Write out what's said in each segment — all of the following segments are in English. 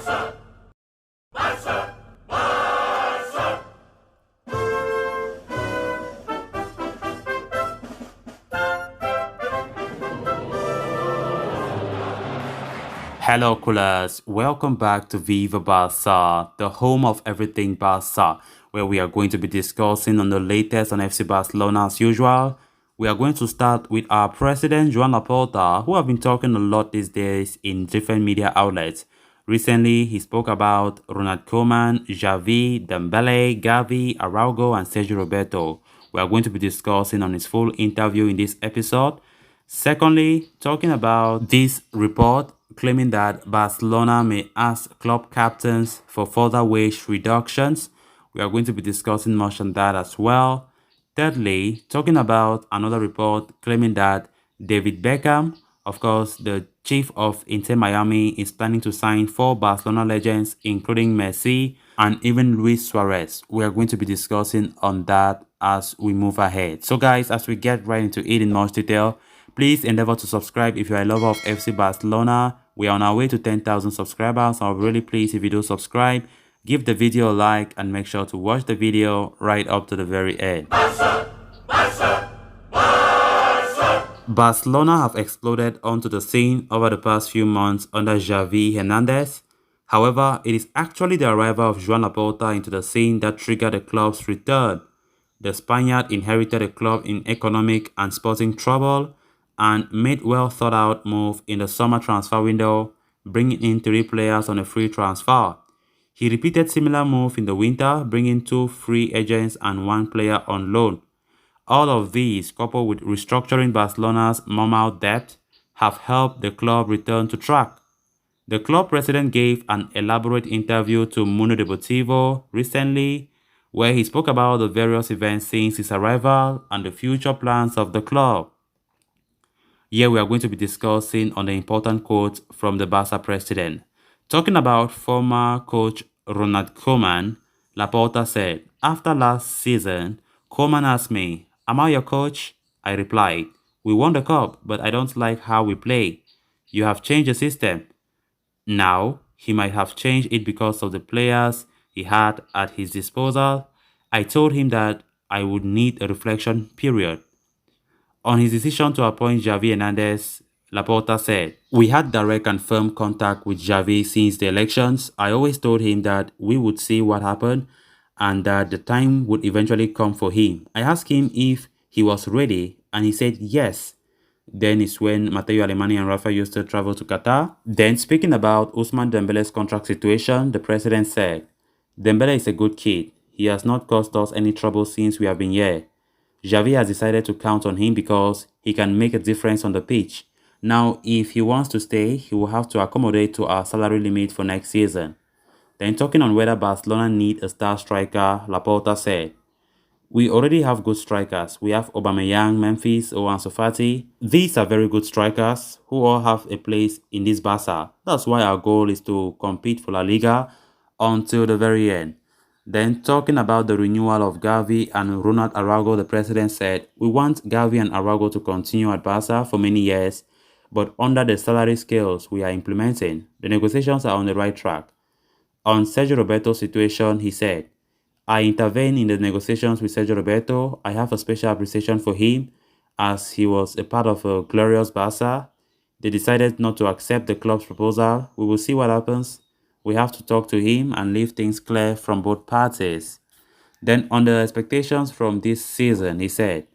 Hello, coolers. Welcome back to Viva Barca, the home of everything Barca, where we are going to be discussing on the latest on FC Barcelona as usual. We are going to start with our president, Joan Laporta, who have been talking a lot these days in different media outlets. Recently, he spoke about Ronald Koeman, Xavi, Dembele, Gavi, Araujo, and Sergio Roberto. We are going to be discussing on his full interview in this episode. Secondly, talking about this report claiming that Barcelona may ask club captains for further wage reductions. We are going to be discussing much on that as well. Thirdly, talking about another report claiming that David Beckham, of course, the chief of Inter Miami, is planning to sign four Barcelona legends, including Messi and even Luis Suarez. We are going to be discussing on that as we move ahead. So guys, as we get right into it in much detail, please endeavor to subscribe if you're a lover of FC Barcelona. We are on our way to 10,000 subscribers. I'll be really pleased if you do subscribe. Give the video a like and make sure to watch the video right up to the very end. Barcelona have exploded onto the scene over the past few months under Xavi Hernandez. However, it is actually the arrival of Joan Laporta into the scene that triggered the club's return. The Spaniard inherited a club in economic and sporting trouble and made well thought out move in the summer transfer window, bringing in 3 players on a free transfer. He repeated similar move in the winter, bringing 2 free agents and 1 player on loan. All of these, coupled with restructuring Barcelona's normal debt, have helped the club return to track. The club president gave an elaborate interview to Mundo Deportivo recently, where he spoke about the various events since his arrival and the future plans of the club. Here we are going to be discussing on the important quote from the Barca president. Talking about former coach Ronald Koeman, Laporta said, "After last season, Koeman asked me, 'Am I your coach?' I replied, 'We won the cup, but I don't like how we play. You have changed the system.' Now, he might have changed it because of the players he had at his disposal. I told him that I would need a reflection period." On his decision to appoint Xavi Hernandez, Laporta said, "We had direct and firm contact with Xavi since the elections. I always told him that we would see what happened and that the time would eventually come for him. I asked him if he was ready and he said yes. Then is when Matteo Alemany and Rafa used to travel to Qatar." Then speaking about Ousmane Dembele's contract situation, the president said, "Dembele is a good kid. He has not caused us any trouble since we have been here. Xavi has decided to count on him because he can make a difference on the pitch. Now, if he wants to stay, he will have to accommodate to our salary limit for next season." Then talking on whether Barcelona need a star striker, Laporta said, "We already have good strikers. We have Aubameyang, Memphis, or Ansu Fati. These are very good strikers who all have a place in this Barca. That's why our goal is to compete for La Liga until the very end." Then talking about the renewal of Gavi and Ronald Araujo, the president said, "We want Gavi and Araujo to continue at Barca for many years, but under the salary scales we are implementing, the negotiations are on the right track." On Sergio Roberto's situation, he said, "I intervened in the negotiations with Sergio Roberto. I have a special appreciation for him as he was a part of a glorious Barca. They decided not to accept the club's proposal. We will see what happens. We have to talk to him and leave things clear from both parties." Then on the expectations from this season, he said,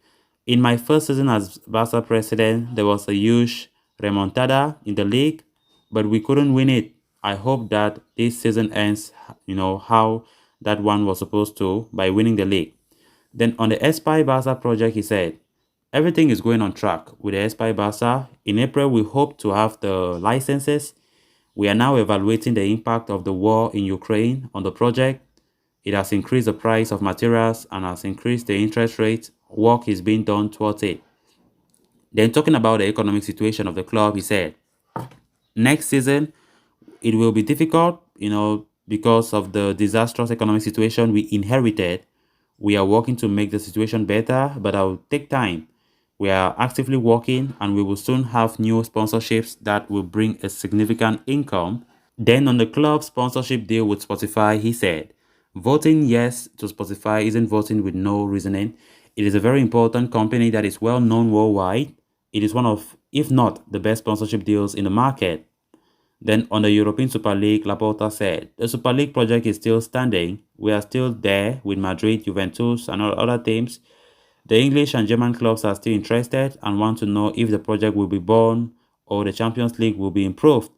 "In my first season as Barca president, there was a huge remontada in the league, but we couldn't win it. I hope that this season ends, how that one was supposed to, by winning the league." Then on the Espai Barca project, he said, "Everything is going on track with the Espai Barca. In April, we hope to have the licenses. We are now evaluating the impact of the war in Ukraine on the project. It has increased the price of materials and has increased the interest rate. Work is being done towards it." Then talking about the economic situation of the club, he said, "Next season, it will be difficult, because of the disastrous economic situation we inherited. We are working to make the situation better, but it will take time. We are actively working and we will soon have new sponsorships that will bring a significant income." Then on the club's sponsorship deal with Spotify, he said, "Voting yes to Spotify isn't voting with no reasoning. It is a very important company that is well known worldwide. It is one of, if not the best sponsorship deals in the market." Then on the European Super League, Laporta said, "The Super League project is still standing. We are still there with Madrid, Juventus, and other teams. The English and German clubs are still interested and want to know if the project will be born or the Champions League will be improved."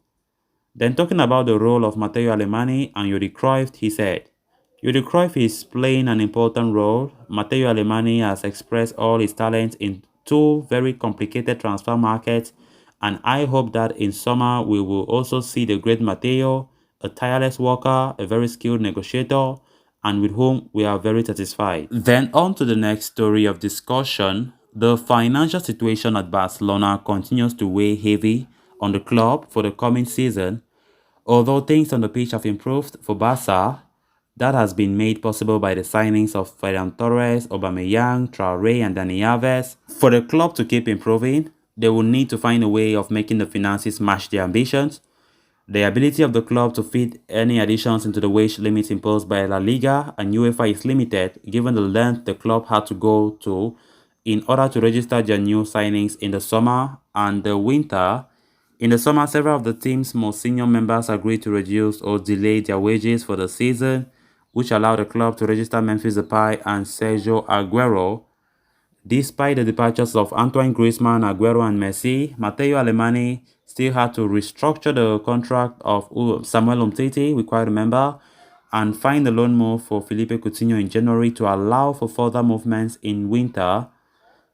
Then talking about the role of Matteo Alemany and Yuri Cruyff, he said, "Yuri Cruyff is playing an important role. Matteo Alemany has expressed all his talents in two very complicated transfer markets, and I hope that in summer we will also see the great Matteo, a tireless worker, a very skilled negotiator, and with whom we are very satisfied." Then on to the next story of discussion. The financial situation at Barcelona continues to weigh heavy on the club for the coming season. Although things on the pitch have improved for Barca, that has been made possible by the signings of Ferran Torres, Aubameyang, Traoré and Dani Alves. For the club to keep improving, they will need to find a way of making the finances match their ambitions. The ability of the club to fit any additions into the wage limits imposed by La Liga and UEFA is limited given the length the club had to go to in order to register their new signings in the summer and the winter. In the summer, several of the team's most senior members agreed to reduce or delay their wages for the season, which allowed the club to register Memphis Depay and Sergio Aguero. Despite the departures of Antoine Griezmann, Aguero and Messi, Matteo Alemany still had to restructure the contract of Samuel Umtiti, we quite remember, and find a loan move for Felipe Coutinho in January to allow for further movements in winter.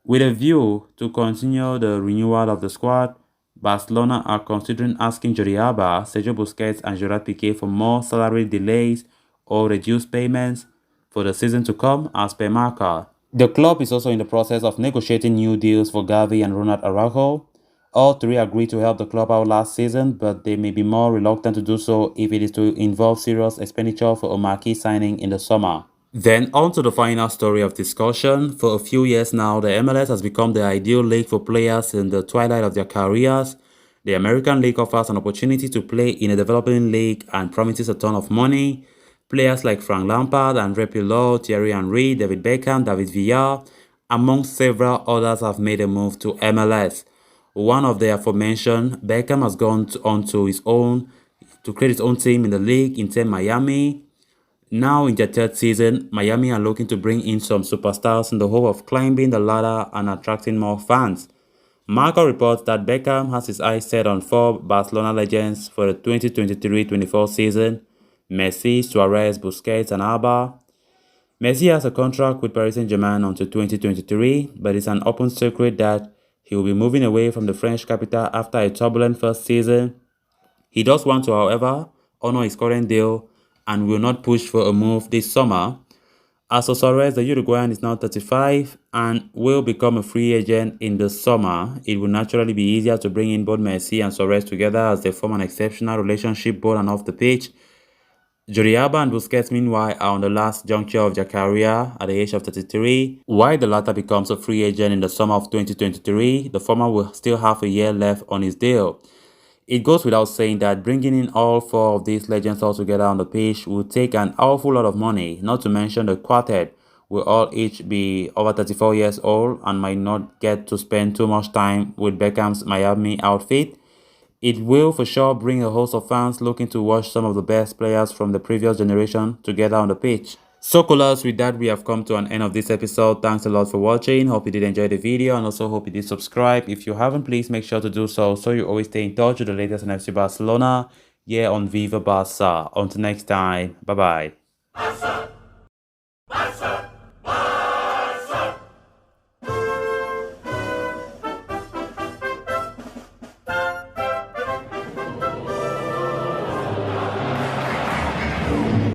With a view to continue the renewal of the squad, Barcelona are considering asking Jordi Alba, Sergio Busquets and Gerard Piqué for more salary delays or reduced payments for the season to come as per Marca. The club is also in the process of negotiating new deals for Gavi and Ronald Araujo. All three agreed to help the club out last season, but they may be more reluctant to do so if it is to involve serious expenditure for a marquee signing in the summer. Then on to the final story of discussion. For a few years now, the MLS has become the ideal league for players in the twilight of their careers. The American League offers an opportunity to play in a developing league and promises a ton of money. Players like Frank Lampard, Andre Pirlo, Thierry Henry, David Beckham, David Villa, among several others have made a move to MLS. One of the aforementioned, Beckham has gone on to create his own team in the league, Inter Miami. Now in their third season, Miami are looking to bring in some superstars in the hope of climbing the ladder and attracting more fans. Marca reports that Beckham has his eyes set on four Barcelona legends for the 2023-24 season: Messi, Suarez, Busquets and Alba. Messi has a contract with Paris Saint-Germain until 2023, but it's an open secret that he will be moving away from the French capital after a turbulent first season. He does want to, however, honor his current deal and will not push for a move this summer. As for Suarez, the Uruguayan is now 35 and will become a free agent in the summer. It will naturally be easier to bring in both Messi and Suarez together as they form an exceptional relationship both and off the pitch. Jordi Alba and Busquets, meanwhile, are on the last juncture of their career at the age of 33. While the latter becomes a free agent in the summer of 2023, the former will still have a year left on his deal. It goes without saying that bringing in all four of these legends all together on the pitch will take an awful lot of money, not to mention the quartet will all each be over 34 years old and might not get to spend too much time with Beckham's Miami outfit. It will for sure bring a host of fans looking to watch some of the best players from the previous generation together on the pitch. So coolers, with that we have come to an end of this episode. Thanks a lot for watching. Hope you did enjoy the video and also hope you did subscribe. If you haven't, please make sure to do so you always stay in touch with the latest on FC Barcelona here on Viva Barca. Until next time, bye bye.